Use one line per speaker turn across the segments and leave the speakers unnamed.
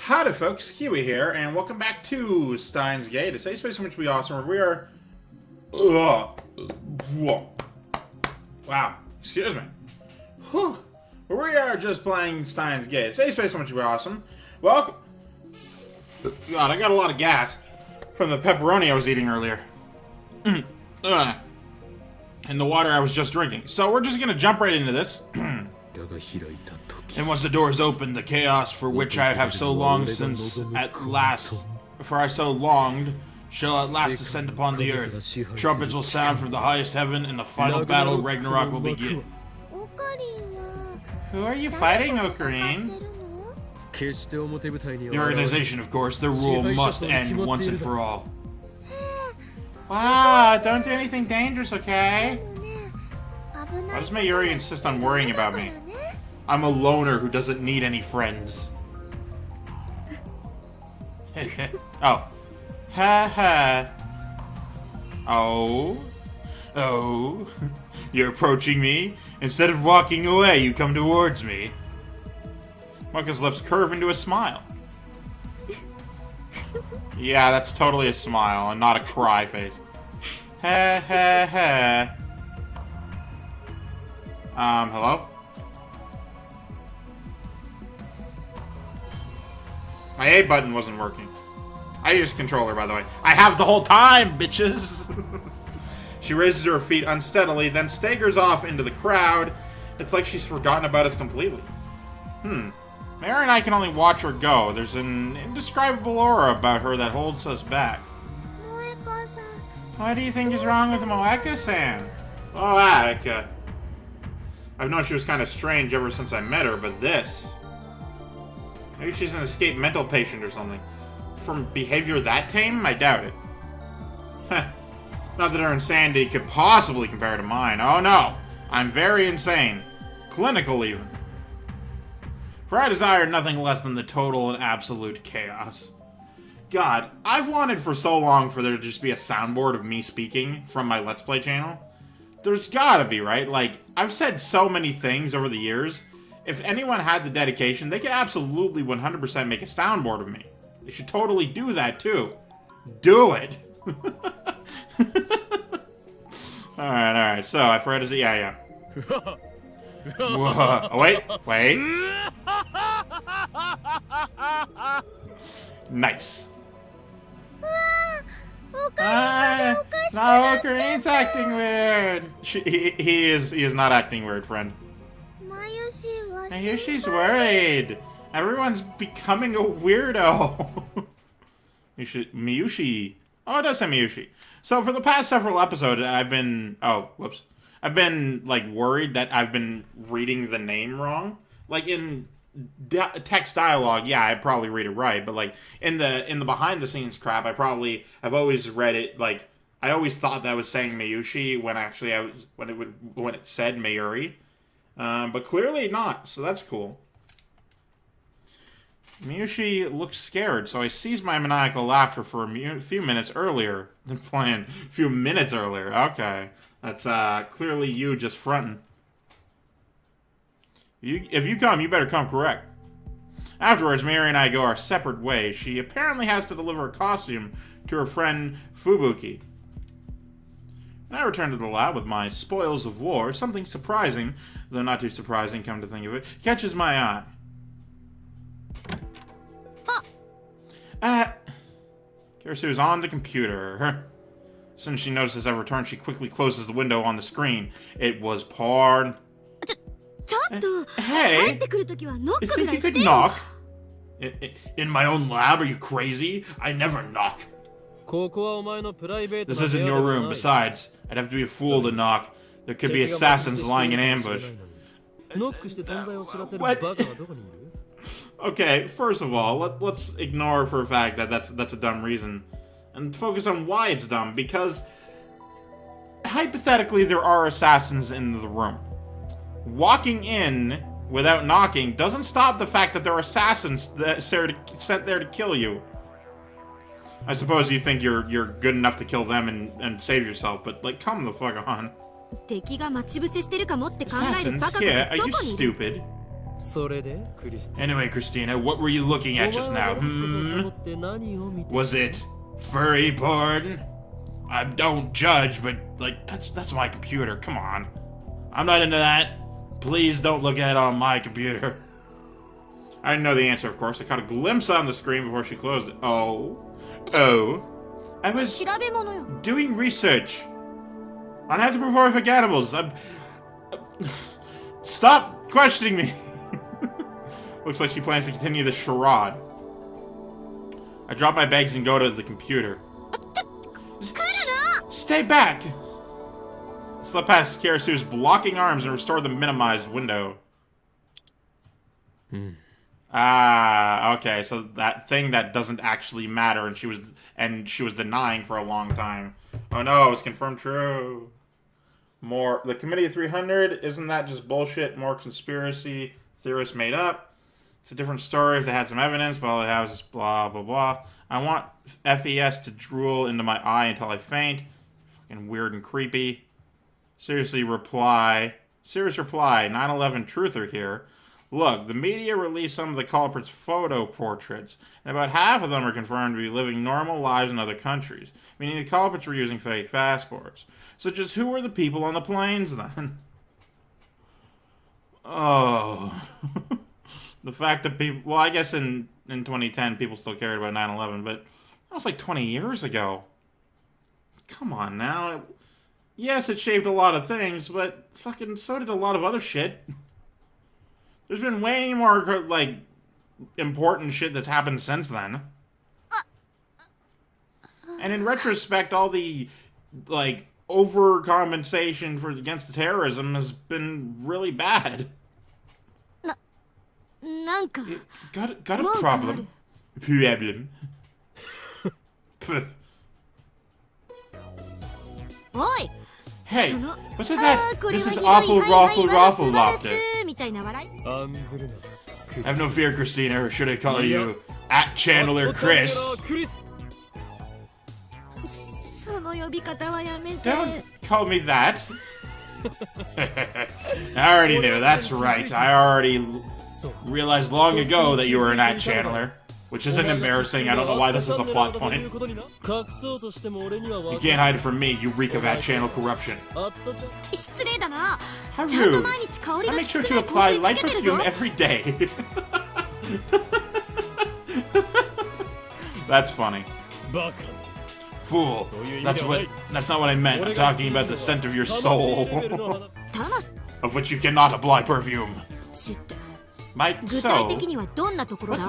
Howdy folks, Keywii here, and welcome back to Steins Gate, a safe space in which we awesome. We are... Wow, excuse me. Whew. We are just playing Steins Gate, a safe space in which we awesome. Welcome... God, I got a lot of gas from the pepperoni I was eating earlier. And the water I was just drinking. So we're just gonna jump right into this. And once the doors open, the chaos for which I have so longed since at last, for I so longed, shall at last descend upon the earth. Trumpets will sound from the highest heaven, and the final battle, Ragnarok, will begin. Who are you fighting, Okabe? The organization, of course. The rule must end once and for all. Wow, don't do anything dangerous, okay? Why does Mayuri insist on worrying about me? I'm a loner who doesn't need any friends. Oh. Ha ha. Oh. Oh. You're approaching me? Instead of walking away, you come towards me. Mocha's lips curve into a smile. Yeah, that's totally a smile and not a cry face. Ha ha ha. Hello? My A button wasn't working. I use controller, by the way. I have the whole time, bitches! She raises her feet unsteadily, then staggers off into the crowd. It's like she's forgotten about us completely. Mary and I can only watch her go. There's an indescribable aura about her that holds us back. What do you think is wrong with Moeka-san? Moeka. I've known she was kind of strange ever since I met her, but this... Maybe she's an escaped mental patient or something. From behavior that tame? I doubt it. Not that her insanity could possibly compare to mine. Oh no! I'm very insane. Clinical, even. For I desire nothing less than the total and absolute chaos. God, I've wanted for so long for there to just be a soundboard of me speaking from my Let's Play channel. There's gotta be, right? Like, I've said so many things over the years. If anyone had the dedication, they could absolutely 100% make a soundboard of me. They should totally do that, too. Do it! Alright, so I forgot to say, yeah. Whoa. Oh, wait. Nice. No, Okabe's acting weird. He is not acting weird, friend. I hear she's worried. Everyone's becoming a weirdo. Miyushi. Oh, it does say Miyushi. So for the past several episodes, I've been... Oh, whoops. I've been, like, worried that I've been reading the name wrong. Like, in text dialogue, yeah, I probably read it right. But, like, in the behind-the-scenes crap, I've always read it, like... I always thought that I was saying Miyushi when actually when it said Mayuri. But clearly not, so that's cool. Miyushi looks scared, so I seized my maniacal laughter for a few minutes earlier than planned. A few minutes earlier, okay. That's clearly you just fronting. If you come, you better come correct. Afterwards, Mary and I go our separate ways. She apparently has to deliver a costume to her friend Fubuki. When I return to the lab with my spoils of war, something surprising, though not too surprising, come to think of it, catches my eye. Kirisu's on the computer. As soon as she notices I've returned, she quickly closes the window on the screen. It was porn. Hey, you think you could knock? In my own lab? Are you crazy? I never knock. This isn't your room. Besides, I'd have to be a fool to knock. There could be assassins lying in ambush. What? Okay, first of all, let's ignore for a fact that that's a dumb reason. And focus on why it's dumb. Because, hypothetically, there are assassins in the room. Walking in without knocking doesn't stop the fact that there are assassins sent there to kill you. I suppose you think you're good enough to kill them and save yourself, but, like, come the fuck on. Assassins? Yeah, are you stupid? Anyway, Christina, what were you looking at just now? Was it furry porn? I don't judge, but, like, that's my computer. Come on. I'm not into that. Please don't look at it on my computer. I didn't know the answer, of course. I caught a glimpse on the screen before she closed it. Oh. I was doing research on anthropomorphic animals. Stop questioning me. Looks like she plans to continue the charade. I drop my bags and go to the computer. Stay back! Slip past Kirisu's blocking arms and restore the minimized window. Ah, okay, so that thing that doesn't actually matter, and she was denying for a long time. Oh no, it's confirmed true. More, the Committee of 300, isn't that just bullshit? More conspiracy theorists made up. It's a different story if they had some evidence, but all they have is blah, blah, blah. I want FES to drool into my eye until I faint. Fucking weird and creepy. Serious reply, 9/11 truther here. Look, the media released some of the culprits' photo portraits, and about half of them are confirmed to be living normal lives in other countries, meaning the culprits were using fake passports. So just who were the people on the planes, then? Oh. The fact that people... Well, I guess in 2010, people still cared about 9/11, but that was like 20 years ago. Come on, now. Yes, it shaped a lot of things, but fucking so did a lot of other shit. There's been way more, like, important shit that's happened since then. And in retrospect, all the, like, overcompensation against the terrorism has been really bad. Got a problem? Problem. Hey, what's with that? This is awful, raffle laughter. Have no fear, Christina, or should I call you @Chandler Chris? Don't call me that. I already knew, that's right. I already realized long ago that you were an @Chandler. Which isn't embarrassing, I don't know why this is a plot point. You can't hide it from me, you reek of @Channel corruption. How rude. I make sure to apply light perfume every day. That's funny. Fool. That's not what I meant. I'm talking about the scent of your soul. Of which you cannot apply perfume. So, what's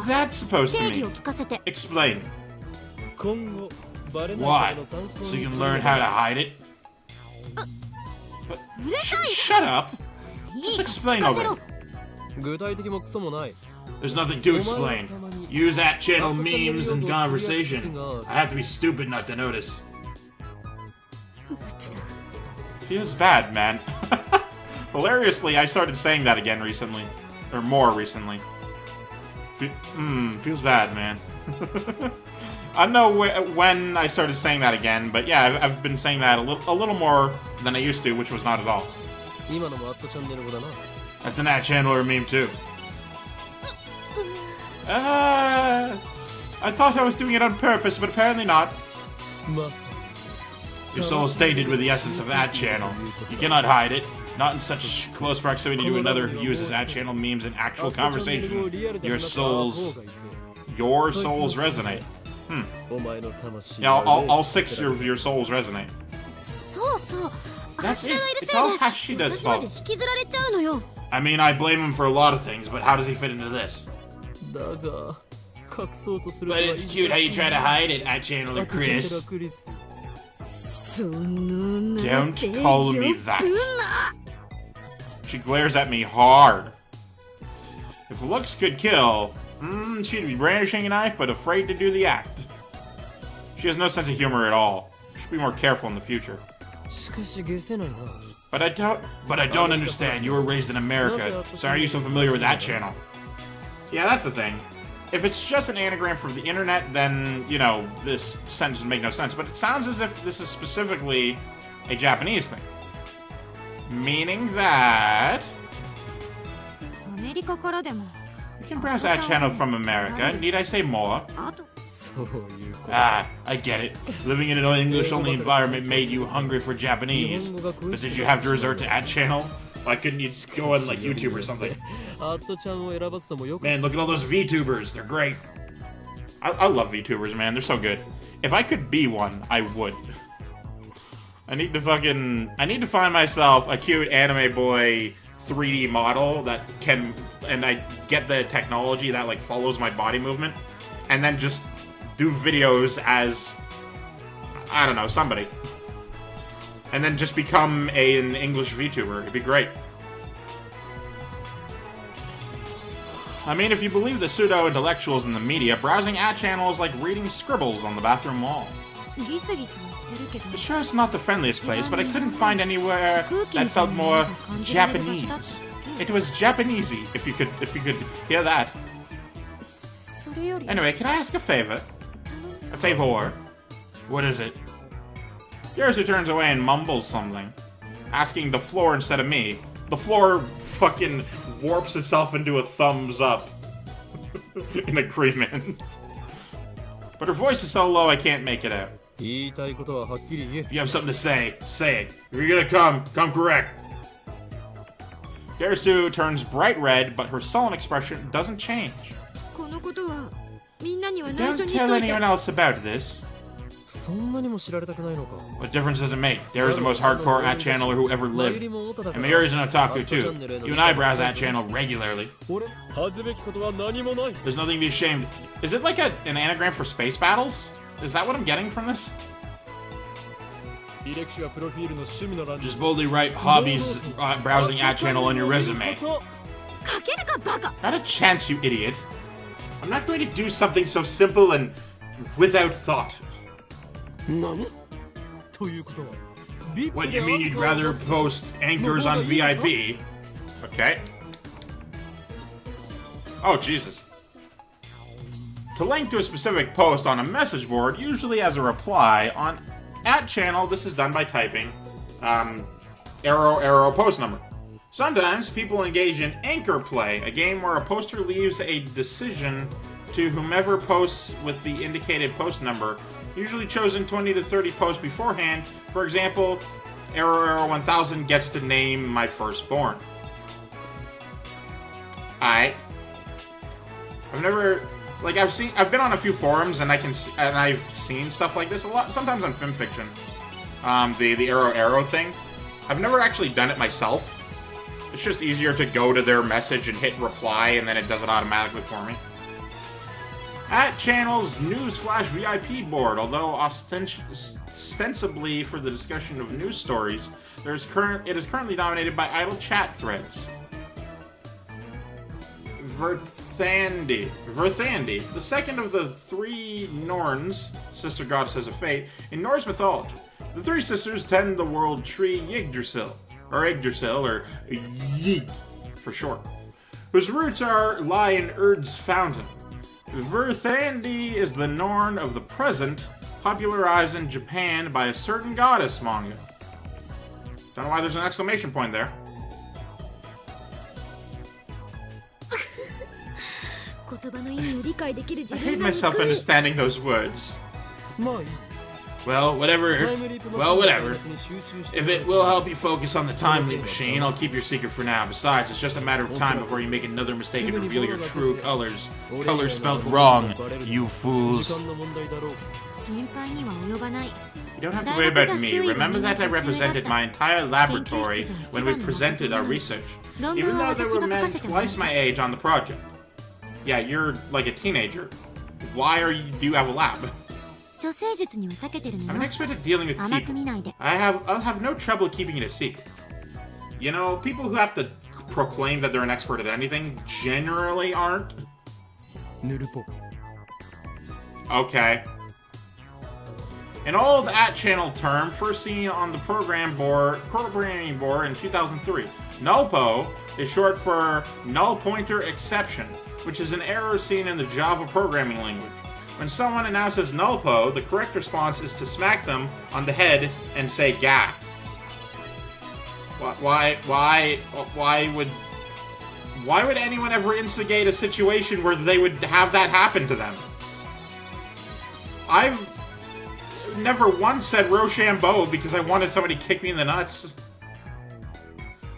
that supposed to mean? Explain. Why? So you can learn how to hide it? Shut up! Just explain already. There's nothing to explain. Use @Channel memes and conversation. I have to be stupid not to notice. Feels bad, man. Hilariously, I started saying that again recently. Or more recently. Feels bad, man. I don't know when I started saying that again, but yeah, I've been saying that a little more than I used to, which was not at all. That's an @Chandler meme too. I thought I was doing it on purpose, but apparently not. Your soul is tainted with the essence of @Channel. You cannot hide it. Not in such close proximity to another who uses @Channel memes in actual conversation. Your souls resonate. Yeah, all 6 of your souls resonate. That's it. It's all Hashida's fault. I mean, I blame him for a lot of things, but how does he fit into this? But it's cute how you try to hide it, @Chandler Chris. Don't call me that. She glares at me hard. If looks could kill, she'd be brandishing a knife but afraid to do the act. She has no sense of humor at all. She should be more careful in the future. But I don't understand. You were raised in America, so are you so familiar with @Channel? Yeah, that's the thing. If it's just an anagram from the internet, then, you know, this sentence would make no sense. But it sounds as if this is specifically a Japanese thing. Meaning that... You can browse that channel from America. Need I say more? Ah, I get it. Living in an English-only environment made you hungry for Japanese. But did you have to resort to ad channel? Why couldn't you just go on like YouTube or something? Man, look at all those VTubers. They're great. I love VTubers, man. They're so good. If I could be one, I would. I need to find myself a cute anime boy 3D model that can, and I get the technology that like follows my body movement, and then just do videos as, I don't know, somebody. And then just become an English VTuber. It'd be great. I mean, if you believe the pseudo-intellectuals in the media, browsing ad channels is like reading scribbles on the bathroom wall. Sure, it's not the friendliest place, but I couldn't find anywhere that felt more Japanese. It was Japanesey, if you could hear that. Anyway, can I ask a favor? A favor? What is it? Yours turns away and mumbles something, asking the floor instead of me. The floor fucking warps itself into a thumbs up in agreement. But her voice is so low I can't make it out. You have something to say, say it. If you're gonna come correct. Karisu turns bright red, but her sullen expression doesn't change. Don't tell anyone else about this. What difference does it make? Dare is the most hardcore ad channeler who ever lived. And Mayuri's an otaku too. You and I browse that channel regularly. There's nothing to be ashamed. Is it like an anagram for space battles? Is that what I'm getting from this? Just boldly write hobbies browsing ad channel on your resume. Not a chance, you idiot. I'm not going to do something so simple and without thought. What, you mean you'd rather post anchors on VIP? Okay. Oh, Jesus. To link to a specific post on a message board, usually as a reply, on @channel, this is done by typing arrow post number. Sometimes people engage in anchor play, a game where a poster leaves a decision to whomever posts with the indicated post number, usually chosen 20 to 30 posts beforehand. For example, arrow 1000 gets to name my firstborn. I've never, like, I've been on a few forums and I've seen stuff like this a lot. Sometimes on FimFiction, the arrow thing. I've never actually done it myself. It's just easier to go to their message and hit reply, and then it does it automatically for me. @channel's Newsflash VIP board, although ostensibly for the discussion of news stories, it is currently dominated by idle chat threads. Verthandi, the second of the three Norns, sister goddesses of fate, in Norse mythology. The three sisters tend the world tree Yggdrasil, or Yig for short, whose roots lie in Urd's fountain. Verthandi is the Norn of the present, popularized in Japan by a certain goddess manga. Don't know why there's an exclamation point there. I hate myself understanding those words. Well, whatever. If it will help you focus on the time leap machine, I'll keep your secret for now. Besides, it's just a matter of time before you make another mistake and reveal your true colors. Colors spelled wrong, you fools. You don't have to worry about me. Remember that I represented my entire laboratory when we presented our research, even though there were men twice my age on the project. Yeah, you're like a teenager. Why do you have a lab? I'm an expert at dealing with people. I'll have no trouble keeping it a secret. You know, people who have to proclaim that they're an expert at anything generally aren't. Okay. An old @channel term first seen on the programming board in 2003. Nullpo is short for null pointer exception, which is an error seen in the Java programming language. When someone announces nullpo, the correct response is to smack them on the head and say "gah." Why Why would anyone ever instigate a situation where they would have that happen to them? I've never once said Rochambeau because I wanted somebody to kick me in the nuts.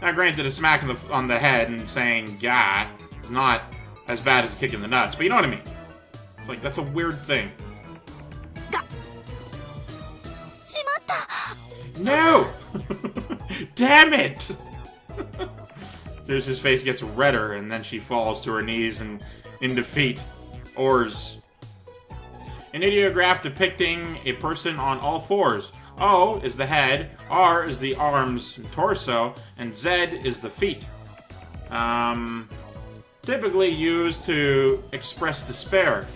Now, granted, a smack on the head and saying "gah" is not as bad as a kick in the nuts, but you know what I mean. It's like, that's a weird thing. No! Damn it! There's his face gets redder, and then she falls to her knees and in defeat. Oars. An ideograph depicting a person on all fours. O is the head, R is the arms and torso, and Z is the feet. Typically used to express despair,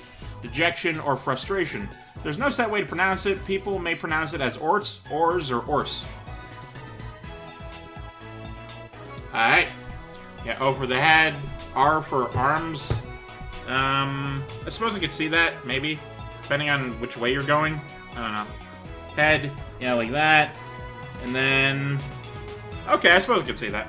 dejection, or frustration. There's no set way to pronounce it. People may pronounce it as orts, ors, or ors. Alright. Yeah, O for the head, R for arms. I suppose I could see that, maybe. Depending on which way you're going. I don't know. Head, yeah, like that. And then... Okay, I suppose I could see that.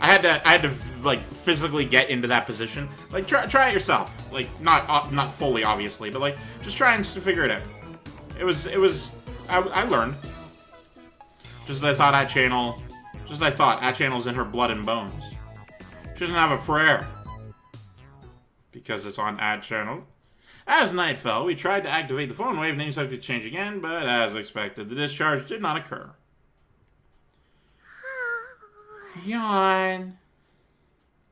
I had to like physically get into that position. Like try it yourself. Like not fully obviously, but like just try and figure it out. It was I learned. Just as I thought channel's in her blood and bones. She doesn't have a prayer because it's on ad channel. As night fell, we tried to activate the phone wave, name subject to change again, but as expected, the discharge did not occur. Yawn.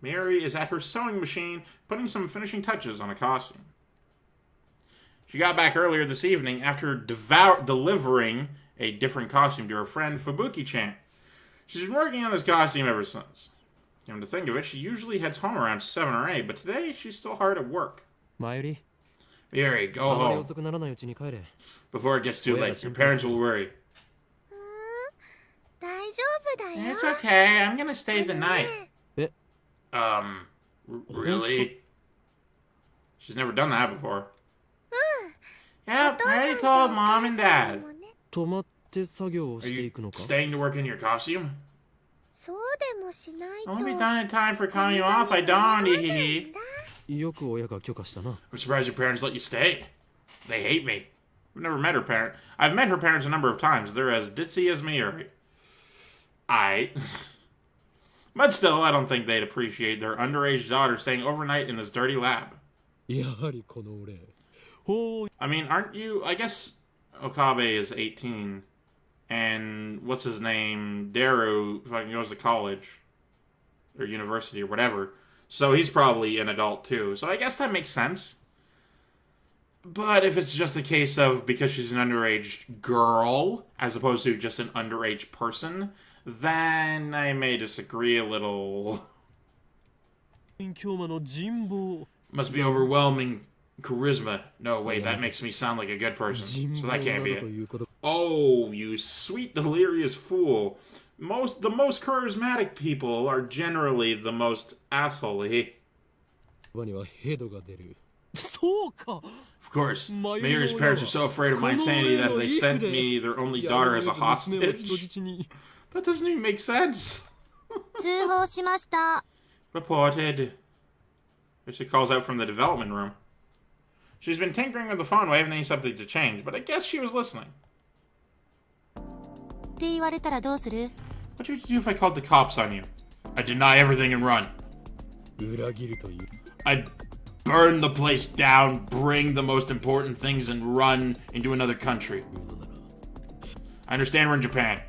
Mary is at her sewing machine, putting some finishing touches on a costume. She got back earlier this evening after delivering a different costume to her friend Fubuki-chan. She's been working on this costume ever since. Come to think of it, she usually heads home around 7 or 8, but today she's still hard at work. Mary, go home. Before it gets too late, your parents will worry. It's okay, I'm gonna stay the night. Really? She's never done that before. Yep, I already told Mom and Dad. Are you staying to work in your costume? Won't be done in time for coming off, I don't, I'm surprised your parents let you stay. They hate me. I've never met her parents. I've met her parents a number of times. They're as ditzy as me, or... But still, I don't think they'd appreciate their underage daughter staying overnight in this dirty lab. I mean, aren't you... I guess Okabe is 18. And what's his name? Daru fucking goes to college. Or university or whatever. So he's probably an adult too. So I guess that makes sense. But if it's just a case of because she's an underage girl, as opposed to just an underage person, then I may disagree a little. Must be overwhelming charisma. No, wait, that makes me sound like a good person. So that can't be it. Oh, you sweet, delirious fool. The most charismatic people are generally the most asshole-y. Of course, Mayuri's parents are so afraid of my insanity that they sent me their only daughter as a hostage. That doesn't even make sense. Reported. She calls out from the development room. She's been tinkering with the phone wave and needs something to change, but I guess she was listening. What would you do if I called the cops on you? I'd deny everything and run. I'd burn the place down, bring the most important things, and run into another country. I understand we're in Japan.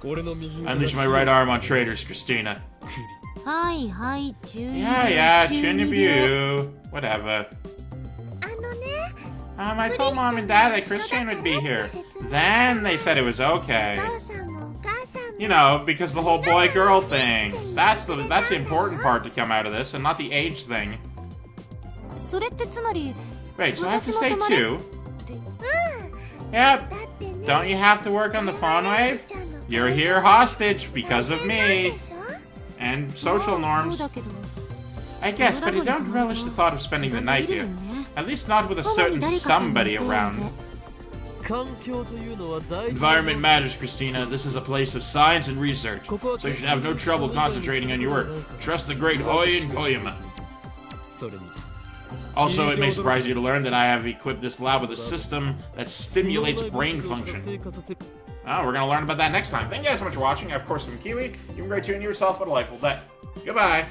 I unleash my right arm on traitors, Christina. Yeah, Chunibyu. Whatever. I told Mom and Dad that Christian would be here. Then they said it was okay. You know, because the whole boy-girl thing. That's the important part to come out of this, and not the age thing. Wait, so I have to stay too? Yep. Don't you have to work on the phone wave? You're here hostage because of me. And social norms. I guess, but I don't relish the thought of spending the night here. At least not with a certain somebody around. Environment matters, Christina. This is a place of science and research, so you should have no trouble concentrating on your work. Trust the great Hououin Kyouma. Also, it may surprise you to learn that I have equipped this lab with a system that stimulates brain function. Oh, we're going to learn about that next time. Thank you guys so much for watching. I, of course, am Keywii. You've been great to yourself. What a delightful day. Goodbye.